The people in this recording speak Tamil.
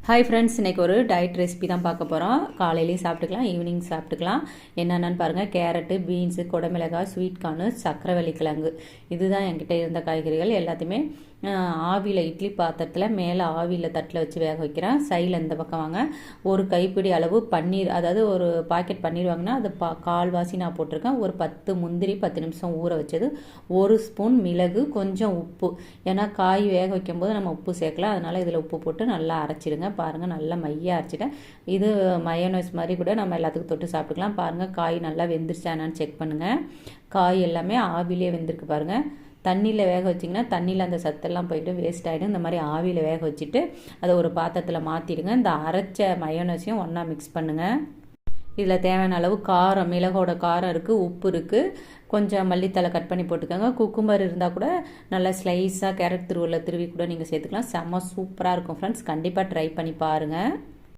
ஹாய் ஃப்ரெண்ட்ஸ், இன்றைக்கி ஒரு டயட் ரெசிபி தான் பார்க்க போகிறோம். காலையிலையும் சாப்பிட்டுக்கலாம், ஈவினிங் சாப்பிட்டுக்கலாம். என்னென்னு பாருங்கள். கேரட்டு, பீன்ஸு, குடமிளகாய், ஸ்வீட் கார்னு, சக்கரவள்ளி கிழங்கு, இதுதான் என்கிட்ட இருந்த காய்கறிகள். எல்லாத்தையுமே ஆவியில் இட்லி பாத்திரத்தில் மேலே ஆவியில் தட்டில் வச்சு வேக வைக்கிறேன். சைடில் இந்த பக்கம் வாங்க. ஒரு கைப்பிடி அளவு பன்னீர், அதாவது ஒரு பாக்கெட் பன்னீர் வாங்கினா அது கால்வாசி நான் போட்டிருக்கேன். ஒரு 10 முந்திரி 10 நிமிஷம் ஊற வச்சது, ஒரு ஸ்பூன் மிளகு, கொஞ்சம் உப்பு. ஏன்னா காய் வேக வைக்கும்போது நம்ம உப்பு சேர்க்கலாம், அதனால் இதில் உப்பு போட்டு நல்லா அரைச்சிடுங்க. பாருங்கள், நல்லா மையாக அரைச்சிட்டேன். இது மயோனைஸ் மாதிரி கூட நம்ம எல்லாத்துக்கும் தொட்டு சாப்பிட்டுக்கலாம். பாருங்கள், காய் நல்லா வெந்துருச்சானான்னு செக் பண்ணுங்கள். காய் எல்லாமே ஆவிலே வெந்திருக்கு பாருங்கள். தண்ணியில் வேக வச்சிங்கன்னா தண்ணியில் அந்த சத்தெல்லாம் போய்ட்டு வேஸ்ட் ஆகிடும். இந்த மாதிரி ஆவியில் வேக வச்சுட்டு அதை ஒரு பாத்திரத்தில் மாற்றிடுங்க. இந்த அரைச்ச மயோனைஸையும் ஒன்றா மிக்ஸ் பண்ணுங்கள். இதில் தேவையான அளவு காரம், மிளகோட காரம் இருக்குது, உப்பு இருக்குது, கொஞ்சம் மல்லித்தலை கட் பண்ணி போட்டுக்கோங்க. குக்கும்பர் இருந்தால் கூட நல்லா ஸ்லைஸாக கேரட் துருவி கூட நீங்கள் சேர்த்துக்கலாம். செம்ம சூப்பராக இருக்கும் ஃப்ரெண்ட்ஸ். கண்டிப்பாக ட்ரை பண்ணி பாருங்கள்.